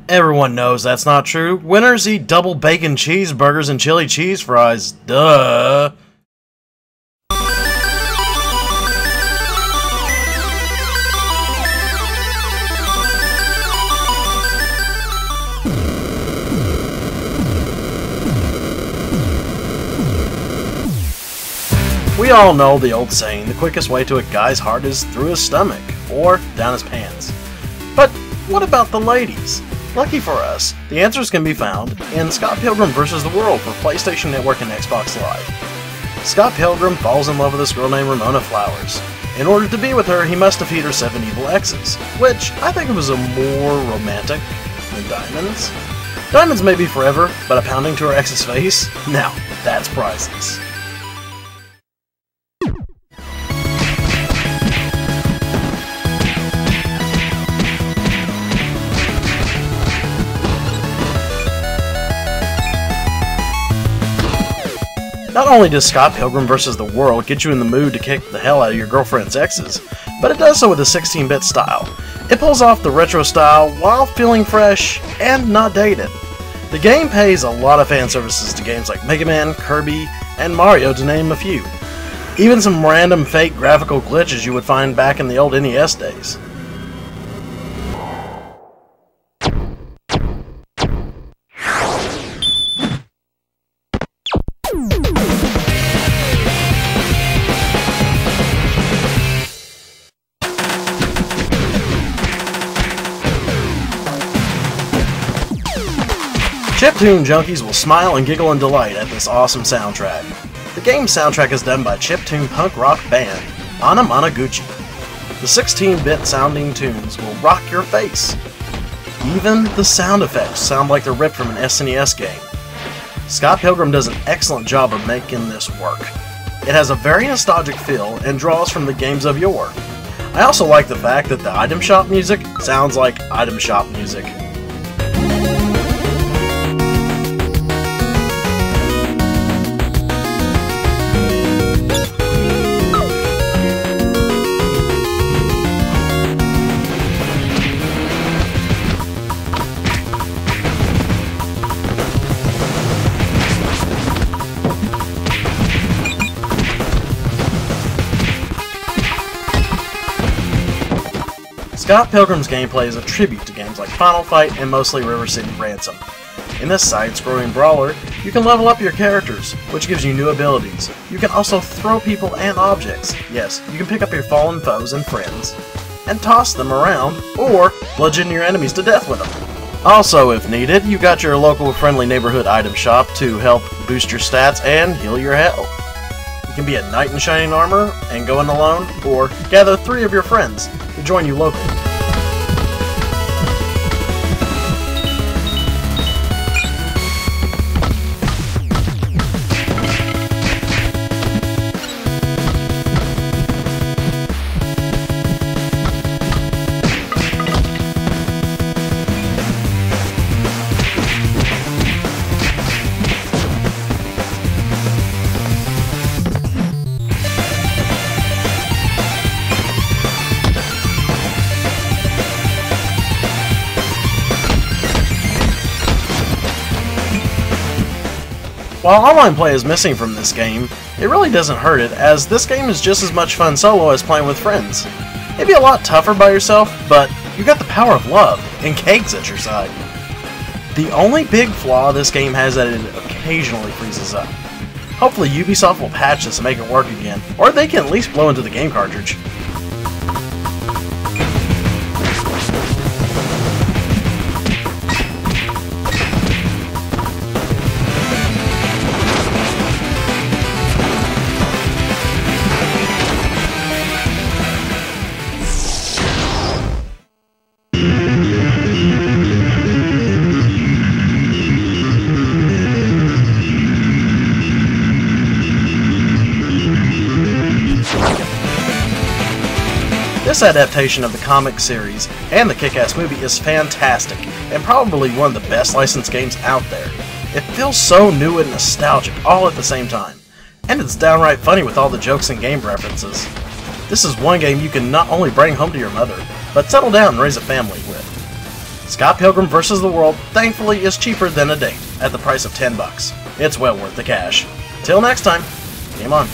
Everyone knows that's not true. Winners eat double bacon cheeseburgers and chili cheese fries. Duh. We all know the old saying, the quickest way to a guy's heart is through his stomach, or down his pants. But what about the ladies? Lucky for us, the answers can be found in Scott Pilgrim vs. the World for PlayStation Network and Xbox Live. Scott Pilgrim falls in love with this girl named Remona Flowers. In order to be with her, he must defeat her 7 evil exes, which I think was a more romantic than diamonds. Diamonds may be forever, but a pounding to her ex's face? Now, that's priceless. Not only does Scott Pilgrim vs. the World get you in the mood to kick the hell out of your girlfriend's exes, but it does so with a 16-bit style. It pulls off the retro style while feeling fresh and not dated. The game pays a lot of fan services to games like Mega Man, Kirby, and Mario to name a few. Even some random fake graphical glitches you would find back in the old NES days. Chiptune junkies will smile and giggle in delight at this awesome soundtrack. The game's soundtrack is done by chiptune punk rock band Anamanaguchi. The 16-bit sounding tunes will rock your face. Even the sound effects sound like they're ripped from an SNES game. Scott Pilgrim does an excellent job of making this work. It has a very nostalgic feel and draws from the games of yore. I also like the fact that the item shop music sounds like item shop music. Scott Pilgrim's gameplay is a tribute to games like Final Fight and mostly River City Ransom. In this side-scrolling brawler, you can level up your characters, which gives you new abilities. You can also throw people and objects. Yes, you can pick up your fallen foes and friends, and toss them around, or bludgeon your enemies to death with them. Also, if needed, you got your local friendly neighborhood item shop to help boost your stats and heal your health. You can be a knight in shining armor and go in alone, or gather 3 of your friends to join you locally. While online play is missing from this game, it really doesn't hurt it, as this game is just as much fun solo as playing with friends. It'd be a lot tougher by yourself, but you got the power of love and cakes at your side. The only big flaw this game has is that it occasionally freezes up. Hopefully Ubisoft will patch this and make it work again, or they can at least blow into the game cartridge. This adaptation of the comic series and the Kick-Ass movie is fantastic, and probably one of the best licensed games out there. It feels so new and nostalgic all at the same time, and it's downright funny with all the jokes and game references. This is one game you can not only bring home to your mother, but settle down and raise a family with. Scott Pilgrim vs. the World thankfully is cheaper than a date, at the price of $10. It's well worth the cash. Till next time, game on.